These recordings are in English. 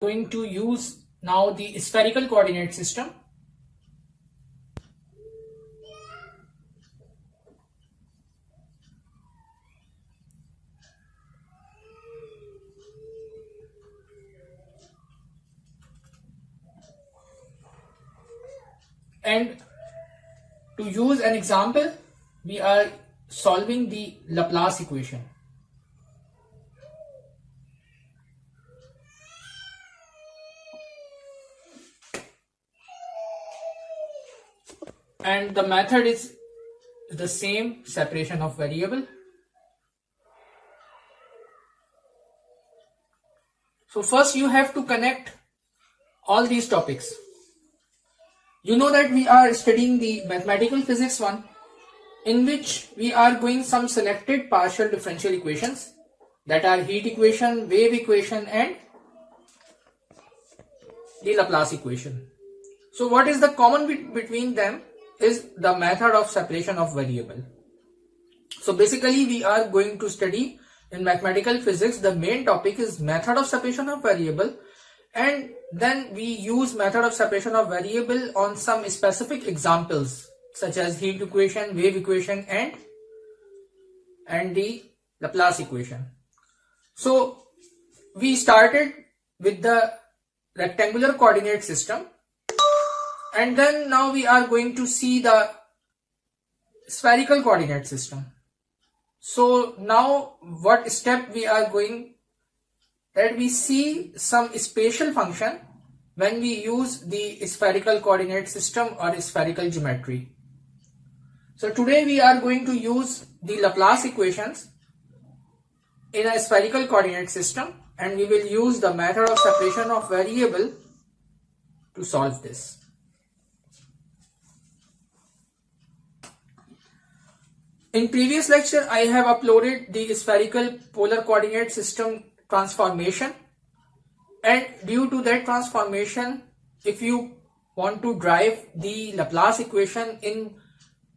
Going to use now the spherical coordinate system. And to use an example, we are solving the Laplace equation. And the method is the same, separation of variable. So first you have to connect all these topics. You know that we are studying the mathematical physics 1, in which we are going some selected partial differential equations, that are heat equation, wave equation and the Laplace equation. So what is the common between them is the method of separation of variable. So basically we are going to study in mathematical physics, the main topic is method of separation of variable, and then we use method of separation of variable on some specific examples such as heat equation, wave equation and the Laplace equation. So we started with the rectangular coordinate system, and then now we are going to see the spherical coordinate system. So now what step we are going, that we see some spatial function when we use the spherical coordinate system or spherical geometry. So today we are going to use the Laplace equations in a spherical coordinate system, and we will use the method of separation of variable to solve this. In previous lecture, I have uploaded the spherical polar coordinate system transformation, and due to that transformation, if you want to derive the Laplace equation in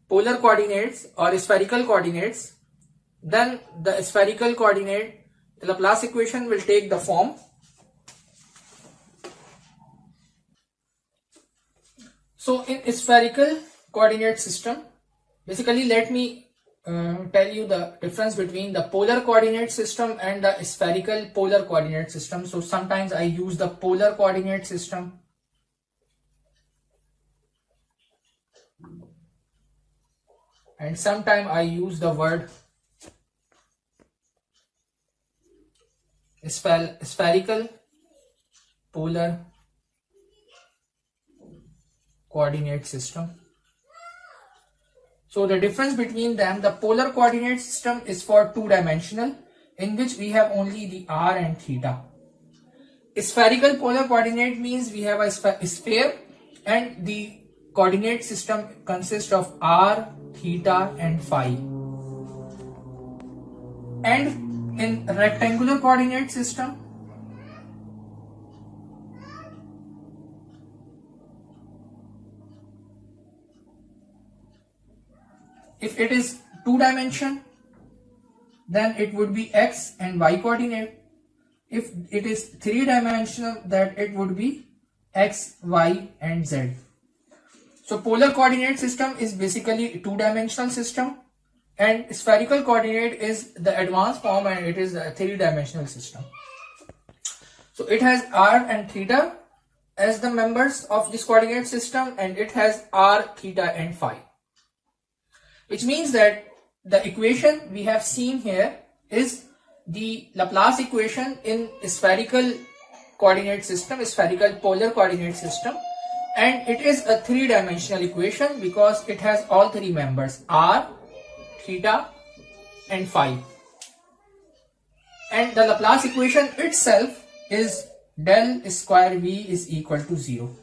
polar coordinates or spherical coordinates, then the spherical coordinate, the Laplace equation will take the form. So in spherical coordinate system, basically let me tell you the difference between the polar coordinate system and the spherical polar coordinate system. So sometimes I use the polar coordinate system, and sometimes I use the word spherical polar coordinate system. So the difference between them, the polar coordinate system is for two-dimensional, in which we have only the r and theta. Spherical polar coordinate means we have a sphere, and the coordinate system consists of r, theta and phi. And in rectangular coordinate system, if it is two dimension, then it would be x and y coordinate. If it is three dimensional, then it would be x, y and z. So polar coordinate system is basically a two-dimensional system, and spherical coordinate is the advanced form, and it is a three-dimensional system. So it has r and theta as the members of this coordinate system, and it has r, theta and phi. Which means that the equation we have seen here is the Laplace equation in spherical coordinate system, spherical polar coordinate system, and it is a three-dimensional equation because it has all three members, r, theta and phi. And the Laplace equation itself is del square v is equal to 0.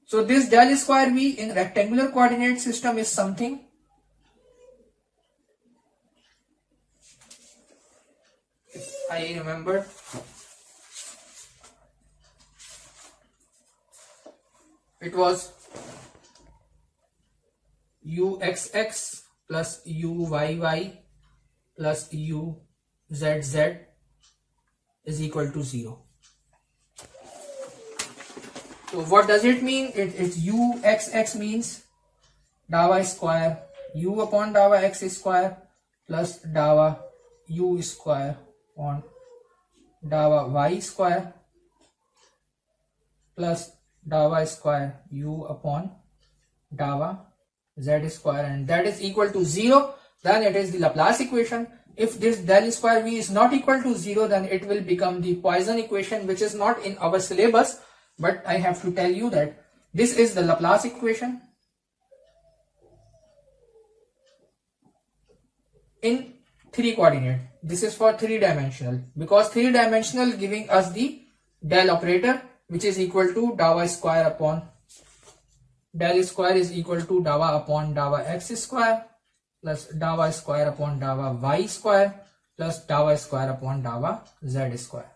So this del square v in rectangular coordinate system is something I remember. It was uxx plus uyy plus uzz is equal to 0. So what does it mean? It's uxx means dawa square u upon dawa x square plus dawa u square on dawa y square plus dawa square u upon dawa z square, and that is equal to 0. Then it is the Laplace equation. If this del square v is not equal to 0, then it will become the Poisson equation, which is not in our syllabus, but I have to tell you that this is the Laplace equation in 3 coordinate. This is for 3-dimensional, because 3-dimensional giving us the del operator, which is equal to dawa square upon del square is equal to dawa upon dawa x square plus dawa square upon dawa y square plus dawa square upon dawa z square.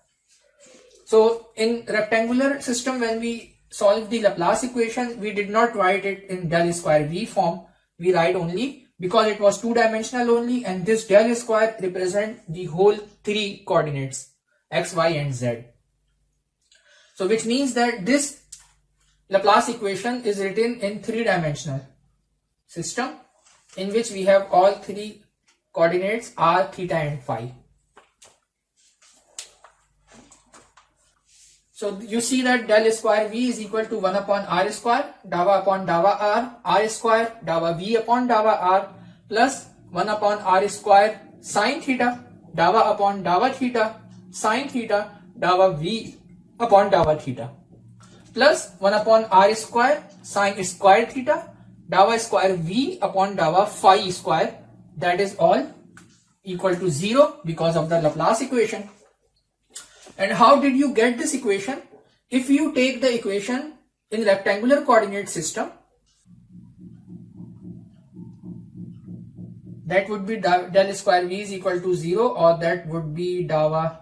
So in rectangular system, when we solve the Laplace equation, we did not write it in del square v form. We write only, because it was 2-dimensional only, and this del square represent the whole 3 coordinates x, y and z. So which means that this Laplace equation is written in 3-dimensional system, in which we have all 3 coordinates r, theta and phi. So you see that del square v is equal to 1 upon r square, dawa upon dawa r square, dawa v upon dawa r, plus 1 upon r square sine theta, dawa upon dawa theta, sine theta, dawa v upon dawa theta, plus 1 upon r square sine square theta, dawa square v upon dawa phi square. That is all equal to 0 because of the Laplace equation. And how did you get this equation? If you take the equation in rectangular coordinate system, that would be del square v is equal to 0, or that would be dawa,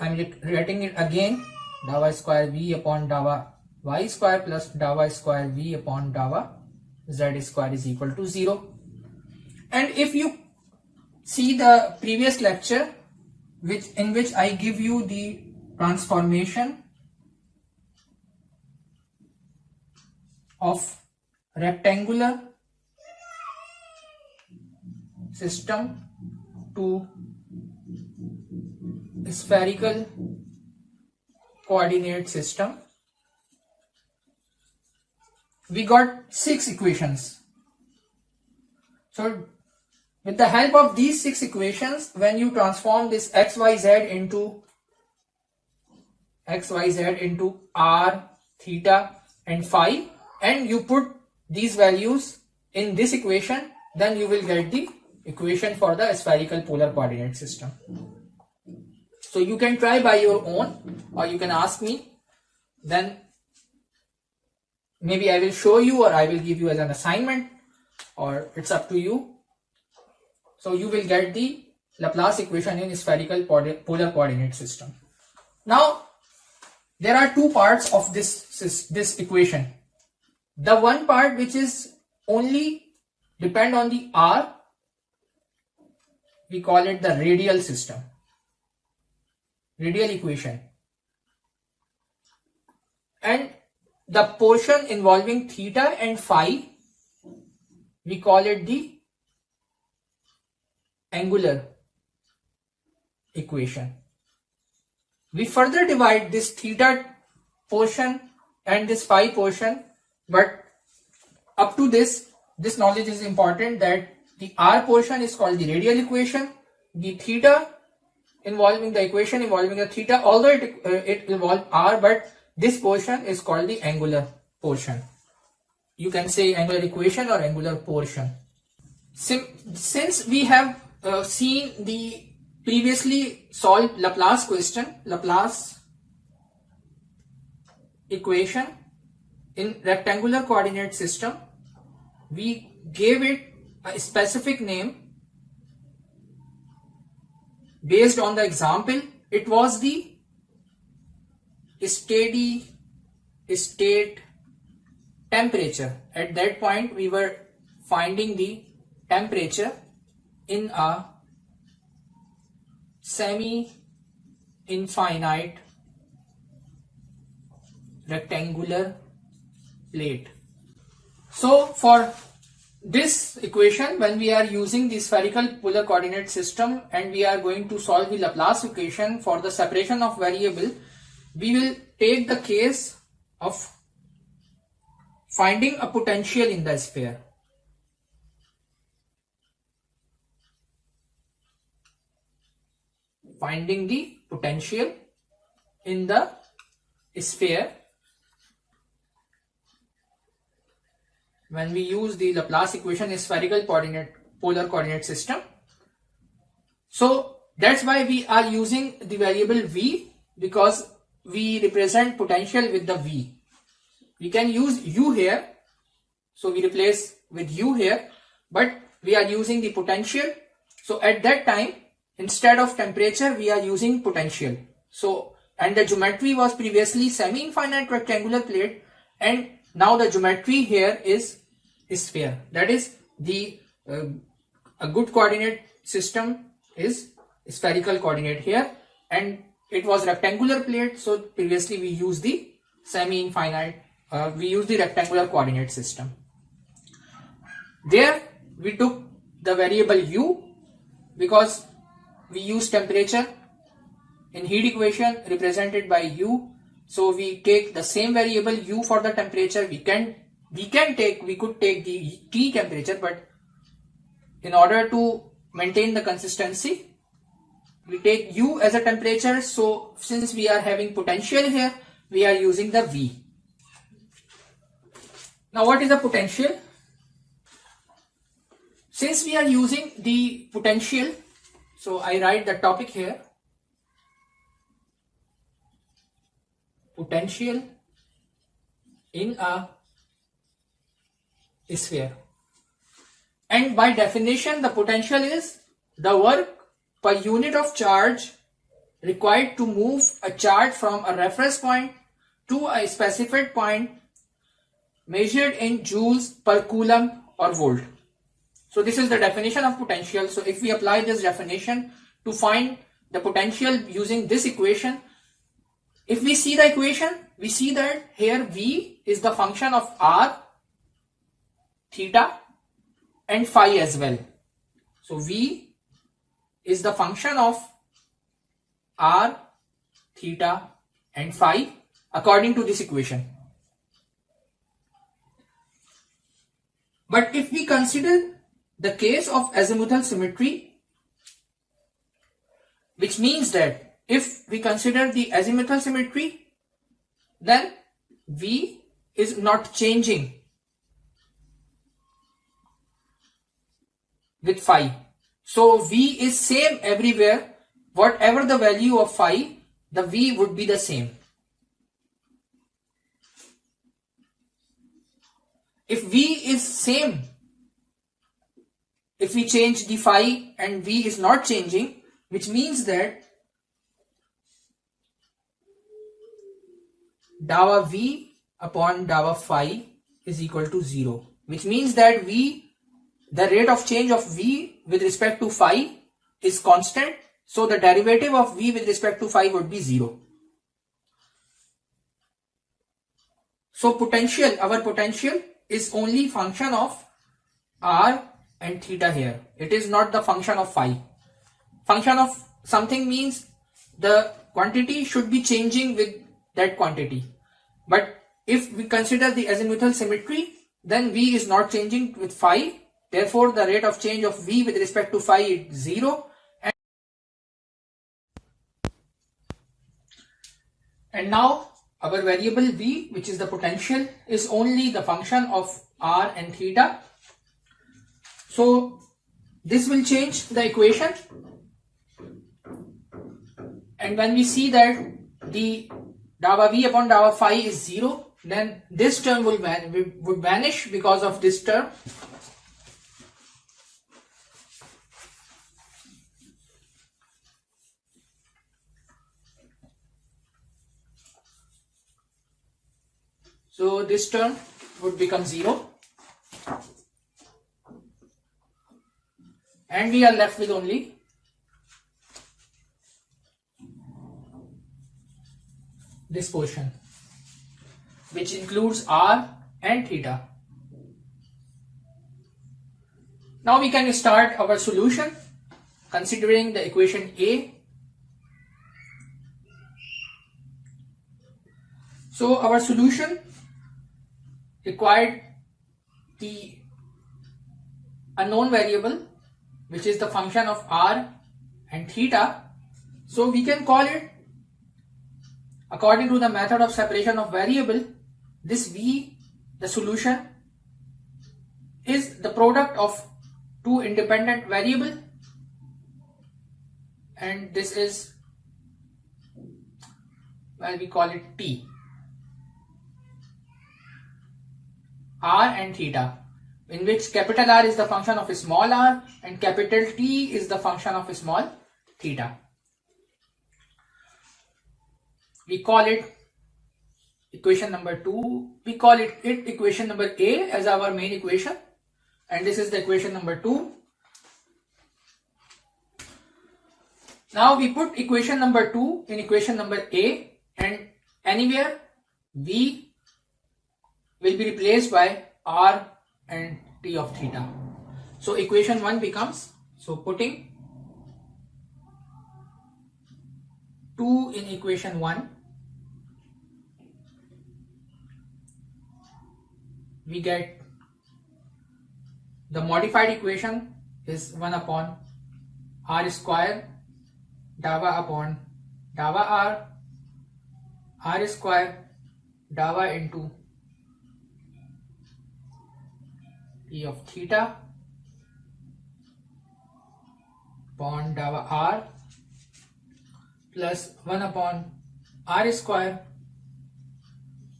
I'm writing it again, dawa square v upon dawa y square plus dawa square v upon dawa z square is equal to 0. And if you see the previous lecture, in which I give you the transformation of rectangular system to spherical coordinate system, we got 6 equations. So with the help of these 6 equations, when you transform this xyz into r, theta and phi, and you put these values in this equation, then you will get the equation for the spherical polar coordinate system. So you can try by your own, or you can ask me, then maybe I will show you, or I will give you as an assignment, or it's up to you. So you will get the Laplace equation in spherical polar coordinate system. Now there are 2 parts of this equation. The one part which is only depend on the r, we call it the radial system, radial equation, and the portion involving theta and phi, we call it the angular equation. We further divide this theta portion and this phi portion, but up to this knowledge is important, that the r portion is called the radial equation, the theta involving the equation involving the theta, although it involves r, but this portion is called the angular portion. You can say angular equation or angular portion. Since we have seen the previously solved Laplace question, Laplace equation in rectangular coordinate system, we gave it a specific name based on the example. It was the steady state temperature. At that point we were finding the temperature in a semi-infinite rectangular plate. So for this equation, when we are using the spherical polar coordinate system and we are going to solve the Laplace equation for the separation of variable, we will take the case of finding a potential in the sphere. Finding the potential in the sphere when we use the Laplace equation is spherical polar coordinate system. So that's why we are using the variable v, because we represent potential with the v. We can use u here, so we replace with u here, but we are using the potential. So at that time, instead of temperature, we are using potential. So, and the geometry was previously semi-infinite rectangular plate, and now the geometry here is sphere. That is the a good coordinate system is spherical coordinate here, and it was rectangular plate. So previously we used the semi-infinite, we used the rectangular coordinate system. There we took the variable u because we use temperature in heat equation represented by u. So we take the same variable u for the temperature. We could take the T temperature, but in order to maintain the consistency, we take u as a temperature. So since we are having potential here, we are using the V. Now what is the potential? Since we are using the potential, so I write the topic here. Potential in a sphere. And by definition, the potential is the work per unit of charge required to move a charge from a reference point to a specified point, measured in joules per coulomb or volt. So this is the definition of potential. So if we apply this definition to find the potential using this equation, if we see the equation, we see that here V is the function of r, theta and phi as well. So V is the function of r, theta and phi according to this equation. But if we consider the case of azimuthal symmetry, which means that if we consider the azimuthal symmetry, then V is not changing with phi. So V is same everywhere. Whatever the value of phi, the V would be the same. If V is same, if we change the phi and V is not changing, which means that dava V upon dava phi is equal to 0, which means that the rate of change of V with respect to phi is constant. So the derivative of V with respect to phi would be 0. So potential, our potential is only function of r and theta here. It is not the function of phi. Function of something means the quantity should be changing with that quantity. But if we consider the azimuthal symmetry, then V is not changing with phi. Therefore, the rate of change of V with respect to phi is 0. And now our variable V, which is the potential, is only the function of r and theta. So this will change the equation. And when we see that the dava V upon dava phi is 0, then this term would vanish because of this term. So this term would become 0. And we are left with only this portion. which includes r and theta. Now we can start our solution considering the equation A. So our solution required the unknown variable, which is the function of r and theta. So we can call it, according to the method of separation of variable, this V, the solution, is the product of two independent variable, and this is, well, we call it T, r and theta, in which capital R is the function of small r and capital T is the function of small theta. We call it equation number 2, we call it equation number A as our main equation, and this is the equation number 2. Now we put equation number 2 in equation number A, and anywhere V will be replaced by r and T of theta. So equation 1 becomes, so putting 2 in equation 1, we get the modified equation is 1 upon r square dava upon dava r square dava into T of theta upon dava r plus 1 upon r square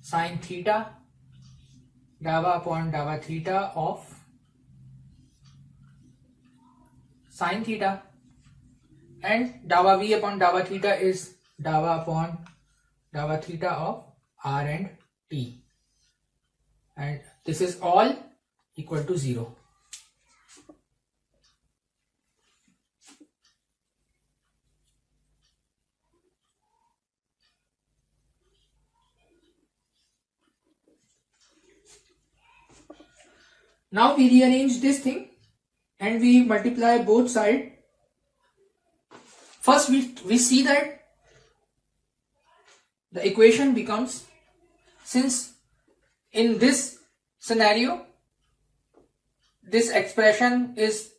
sine theta dava upon dava theta of sine theta, and dava v upon dava theta is dava upon dava theta of r and t, and this is all equal to 0. Now we rearrange this thing and we multiply both sides. First we see that the equation becomes, since in this scenario this expression is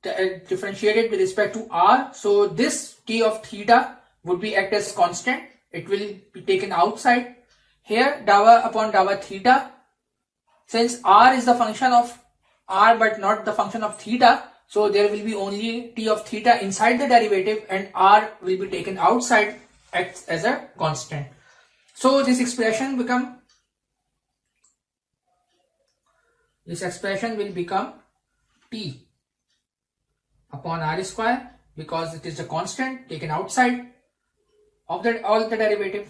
differentiated with respect to r, so this T of theta would be act as constant, it will be taken outside. Here dava upon dava theta, since r is the function of r but not the function of theta, so there will be only T of theta inside the derivative and r will be taken outside, acts as a constant. So this expression will become T upon r square, because it is a constant taken outside of all the derivative.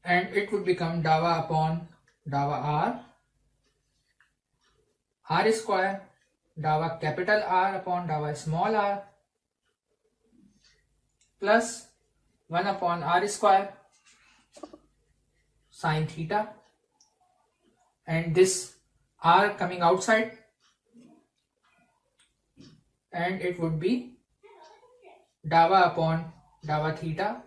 And it would become dava upon dava r square dava capital R upon dava small r plus 1 upon r square sine theta, and this r coming outside, and it would be dava upon dava theta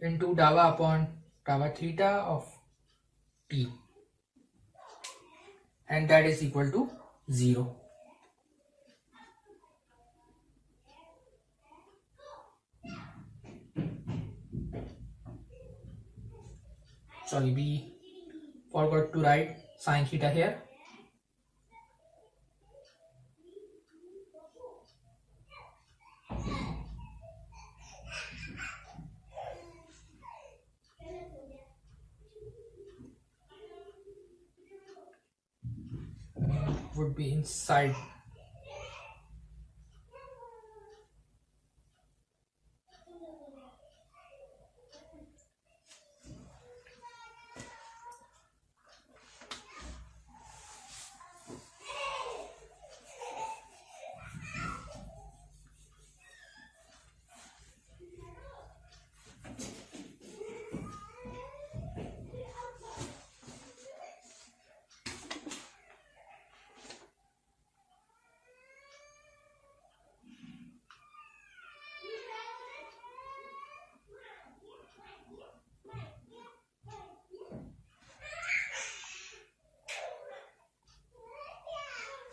into dava upon dava theta of t, and that is equal to 0. Sorry, we forgot to write sine theta here. Would be inside.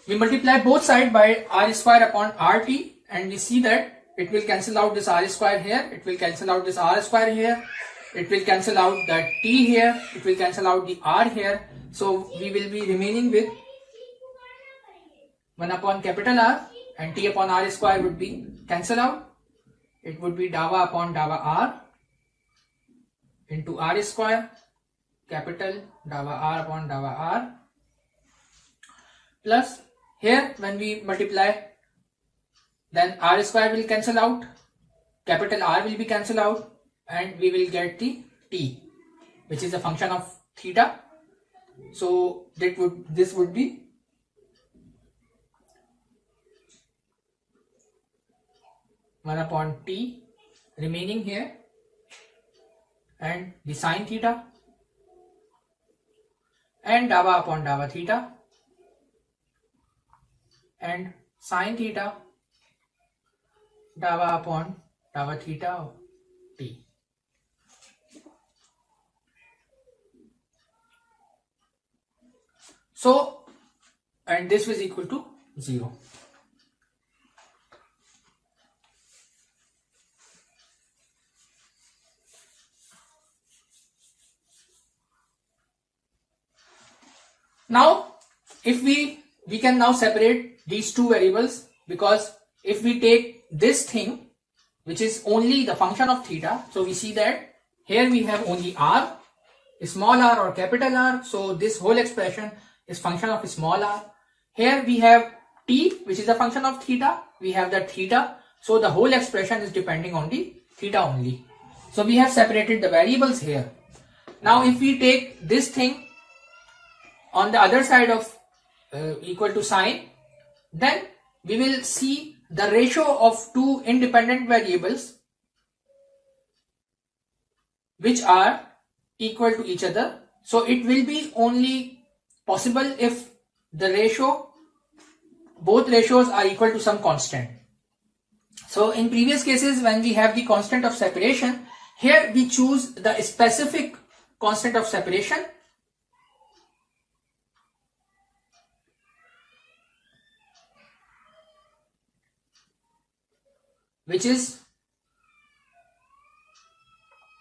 We multiply both sides by r square upon rt, and we see that it will cancel out this r square here, it will cancel out this r square here, it will cancel out that t here, it will cancel out the r here. So we will be remaining with 1 upon capital R, and t upon r square would be cancel out. It would be dava upon dava r into r square, capital dava r upon dava r, plus here when we multiply, then r square will cancel out, capital R will be cancelled out, and we will get the t, which is a function of theta. So this would be one upon t remaining here, and the sine theta, and dava upon dava theta, and sine theta, dava upon dava theta of t. So, and this was equal to 0. Now, if we can now separate these two variables, because if we take this thing, which is only the function of theta, so we see that here we have only r, small r or capital R, so this whole expression is function of small r. Here we have t, which is a function of theta, we have that theta, so the whole expression is depending on the theta only. So we have separated the variables here. Now if we take this thing on the other side of equal to sine, then we will see the ratio of two independent variables which are equal to each other. So it will be only possible if the ratio, both ratios are equal to some constant. So in previous cases when we have the constant of separation, here we choose the specific constant of separation, which is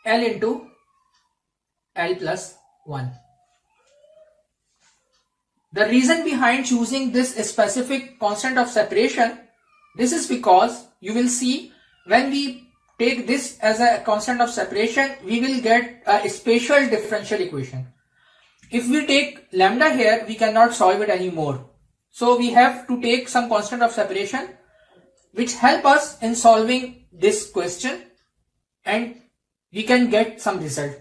L into L plus 1. The reason behind choosing this specific constant of separation, this is because you will see when we take this as a constant of separation, we will get a spatial differential equation. If we take lambda here, we cannot solve it anymore. So we have to take some constant of separation which help us in solving this question, and we can get some result.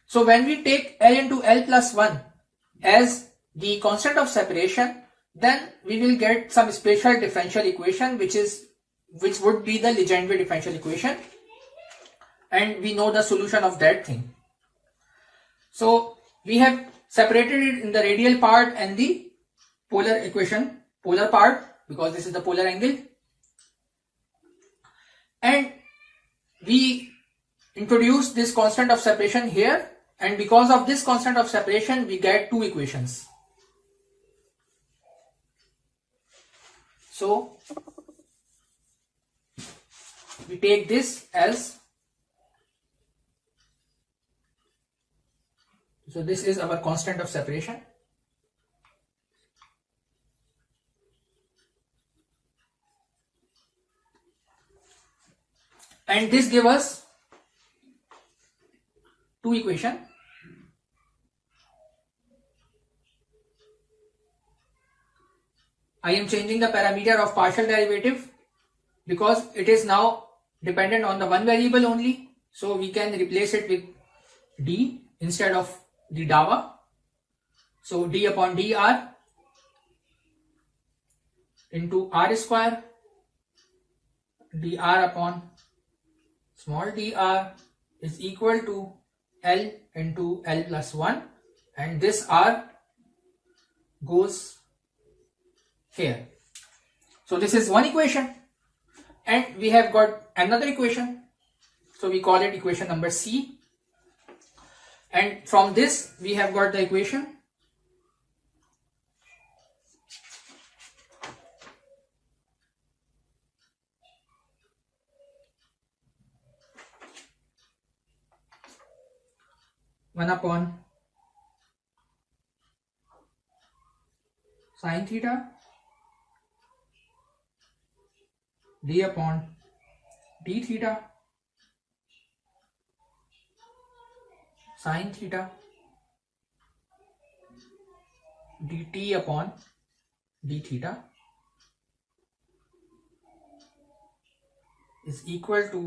So when we take L into L plus 1 as the constant of separation, then we will get some spatial differential equation which would be the Legendre differential equation, and we know the solution of that thing. So we have separated it in the radial part and the polar equation, polar part, because this is the polar angle, and we introduce this constant of separation here, and because of this constant of separation we get two equations. So we take this as, so this is our constant of separation, and this gives us two equations. I am changing the parameter of partial derivative because it is now dependent on the one variable only, so we can replace it with d instead of the dava. So d upon dr into r square, dr upon small dr is equal to L into L plus 1, and this r goes here. So this is one equation, and we have got another equation, so we call it equation number C, and from this we have got the equation 1 upon sin theta d upon d theta sin theta dt upon d theta is equal to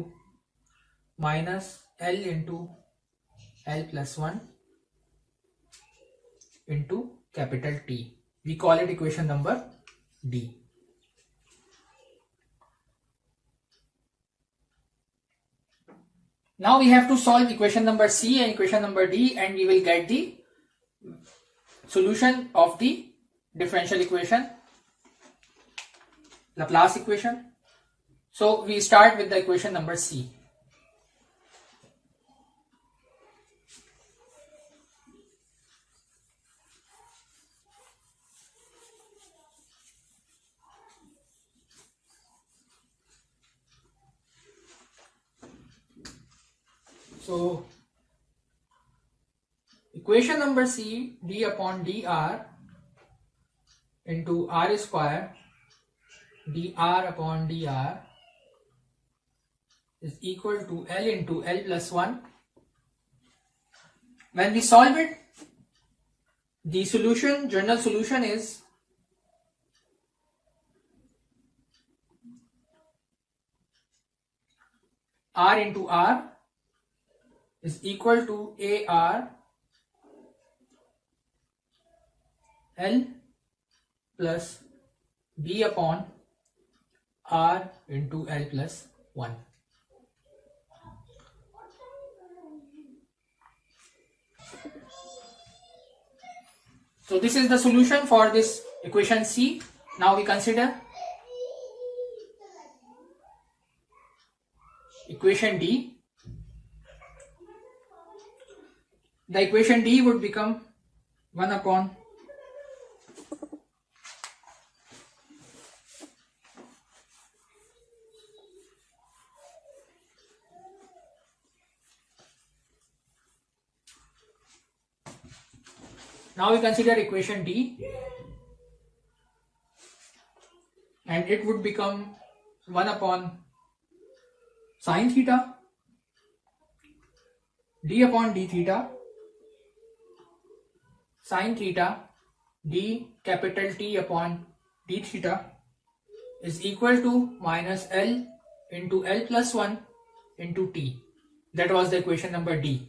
minus L into L plus 1 into capital T. We call it equation number D. Now we have to solve equation number C and equation number D, and we will get the solution of the differential equation, Laplace equation. So we start with the equation number C. So equation number C, d upon dr into r square dr upon dr is equal to L into L plus 1. When we solve it, the solution, general solution is r into r is equal to AR L plus B upon R into L plus 1. So this is the solution for this equation C. Now we consider equation D. The equation D would become 1 upon now we consider equation D, and it would become 1 upon sin theta d upon d theta sin theta d capital T upon d theta is equal to minus L into L plus 1 into T. That was the equation number D.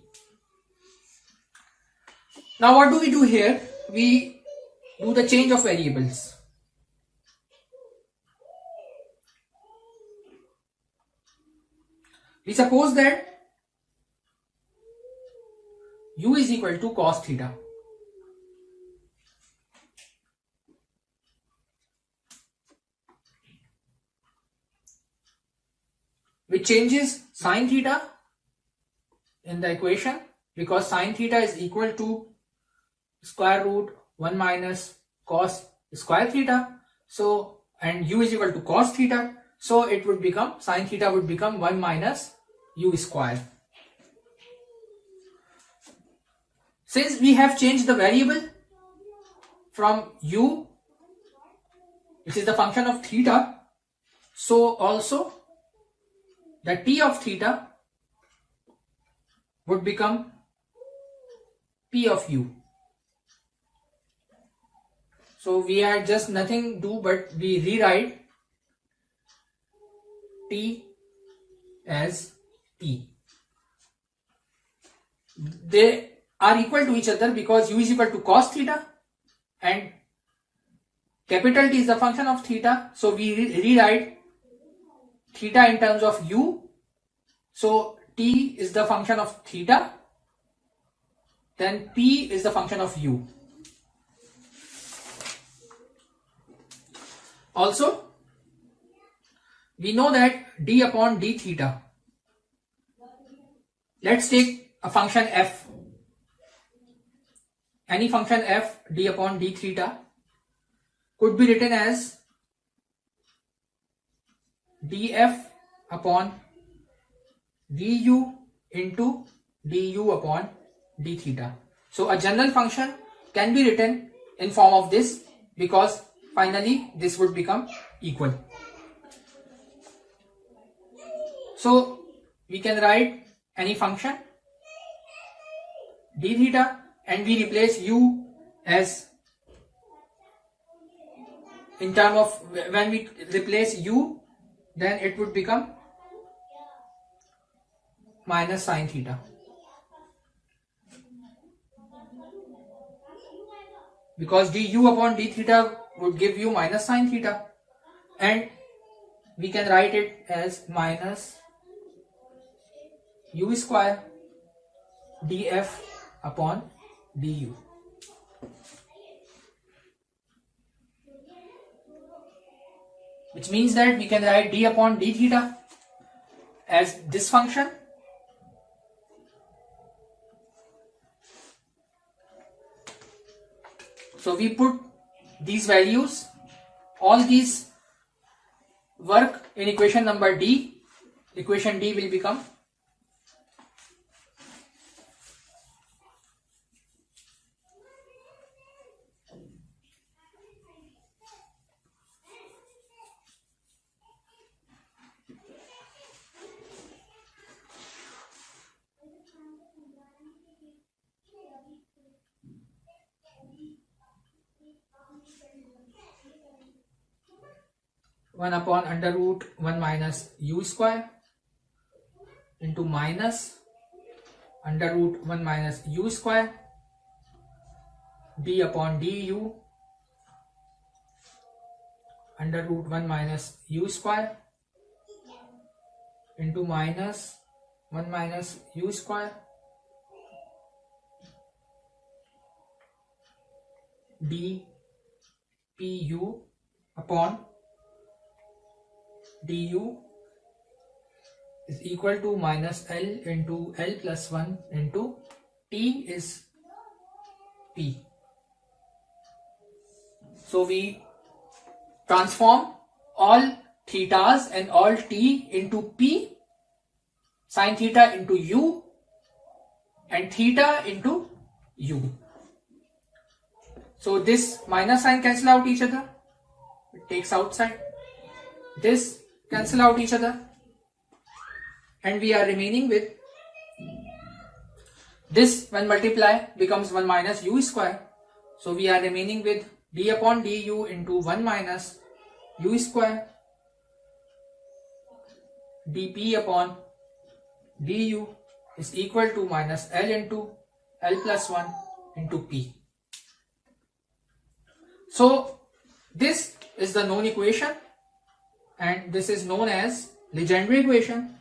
Now what do we do here? We do the change of variables. We suppose that u is equal to cos theta. Which changes sin theta in the equation, because sin theta is equal to square root 1 minus cos square theta. So, and u is equal to cos theta. So it would become, sin theta would become 1 minus u square. Since we have changed the variable from u, which is the function of theta, so also the t of theta would become p of u. So we had just nothing do but we rewrite t as p. They are equal to each other because u is equal to cos theta and capital T is the function of theta. So we rewrite theta in terms of u. So t is the function of theta, then p is the function of u. Also, we know that d upon d theta. Let's take a function f. Any function f d upon d theta could be written as df upon du into du upon d theta. So a general function can be written in form of this, because finally this would become equal. So we can write any function d theta, and we replace u as, in term of, when we replace u, then it would become minus sine theta. Because du upon d theta would give you minus sine theta, and we can write it as minus u square df upon du. Which means that we can write d upon d theta as this function, so we put these values, all these work in equation number d. Equation d will become one upon under root 1 minus u square into minus under root 1 minus u square d upon du under root 1 minus u square into minus 1 minus u square d pu upon du is equal to minus L into L plus 1 into T is P. So we transform all thetas and all T into P, sine theta into U, and theta into U. So this minus sign cancel out each other, it takes outside, this cancel out each other, and we are remaining with this. When multiply becomes 1 minus u square, so we are remaining with d upon du into 1 minus u square dp upon du is equal to minus L into L plus 1 into P. So this is the known equation, and this is known as Legendre equation.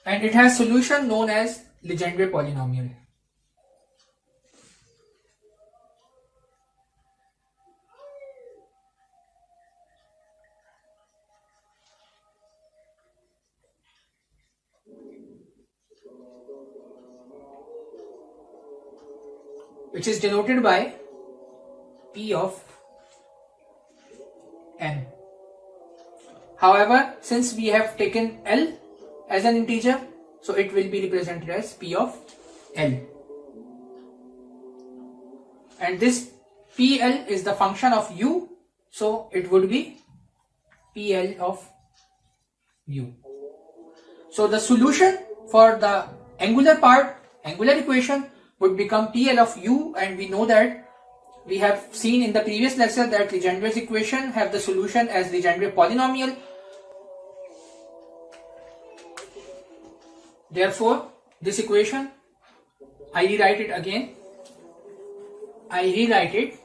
And it has solution known as Legendre polynomial. Which is denoted by P of n. However, since we have taken L as an integer, so it will be represented as P of L. And this PL is the function of U, so it would be PL of U. So the solution for the angular part, angular equation, would become TL of U, and we know that we have seen in the previous lecture that Legendre's equation have the solution as Legendre polynomial. Therefore, this equation, I rewrite it again. I rewrite it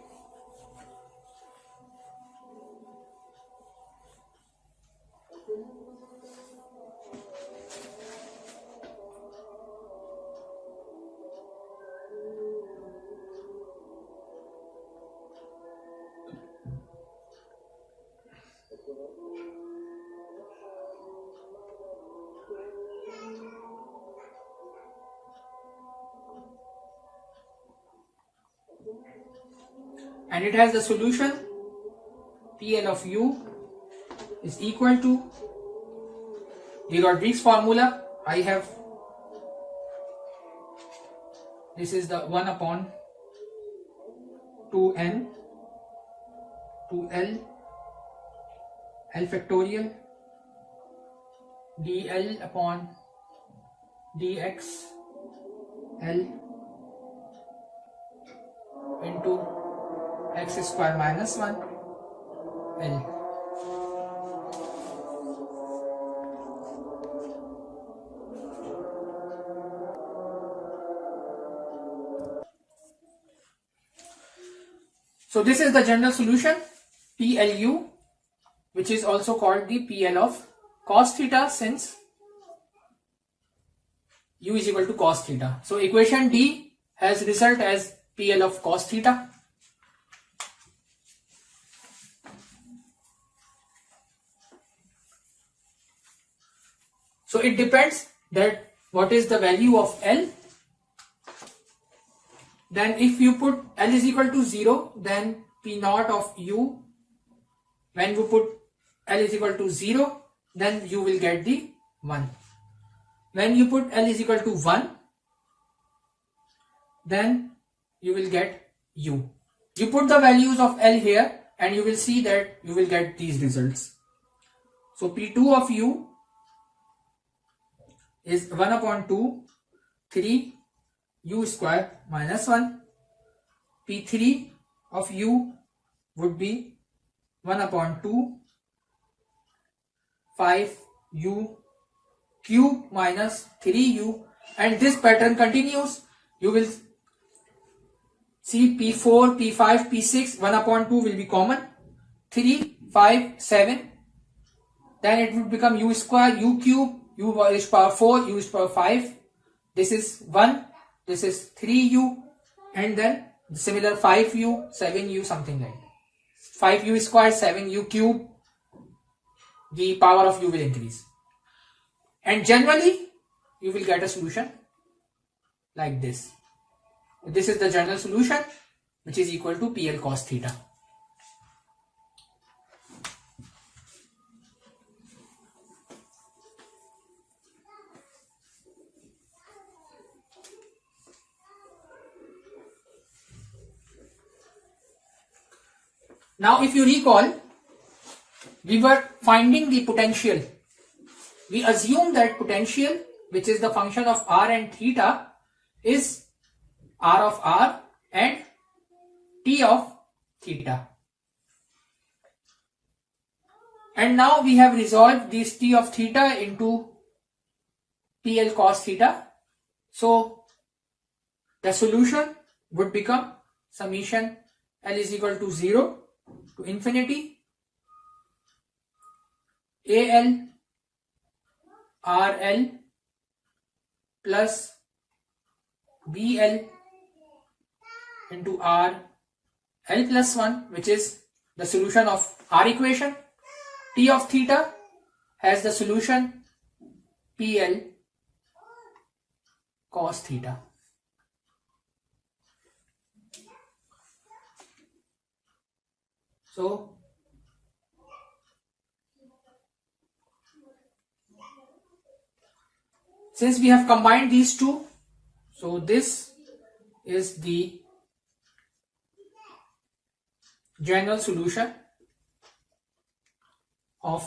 and it has the solution PL of U is equal to the Rodrigues formula. I have, this is the 1 upon 2n 2l L factorial dl upon dx L into x square minus 1 L. So this is the general solution PLU, which is also called the PL of cos theta, since U is equal to cos theta. So equation D has result as PL of cos theta. So it depends that what is the value of L. Then if you put L is equal to 0, then P naught of U, when you put L is equal to 0, then you will get the 1. When you put L is equal to 1, then you will get U. You put the values of L here and you will see that you will get these results. So P2 of U is 1 upon 2, 3 U square minus 1. P3 of U would be 1 upon 2, 5 U cube minus 3U, and this pattern continues. You will see P4, P5, P6, 1 upon 2 will be common, 3, 5, 7, then it would become U square, U cube, U is power 4, U is power 5, this is 1, this is 3U, and then similar 5U, 7U, something like that. 5U square, 7U cube, the power of U will increase. And generally, you will get a solution like this. This is the general solution, which is equal to PL cos theta. Now if you recall, we were finding the potential. We assume that potential, which is the function of r and theta, is r of r and t of theta. And now we have resolved this t of theta into PL cos theta. So the solution would become summation L is equal to 0 to infinity AL RL plus BL into R L plus 1, which is the solution of R equation. T of theta has the solution PL cos theta. So since we have combined these two, so this is the general solution of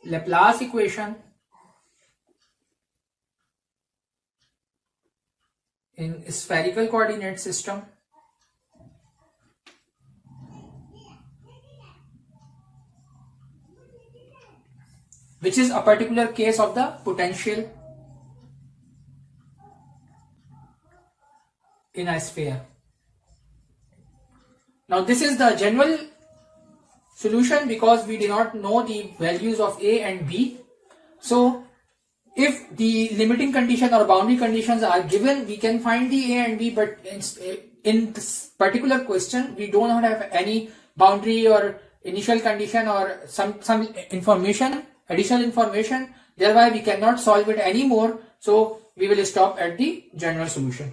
Laplace equation in spherical coordinate system which is a particular case of the potential in a sphere. Now this is the general solution because we do not know the values of A and B. So if the limiting condition or boundary conditions are given, we can find the A and B, but in this particular question we do not have any boundary or initial condition or some information, additional information, thereby we cannot solve it anymore. So we will stop at the general solution.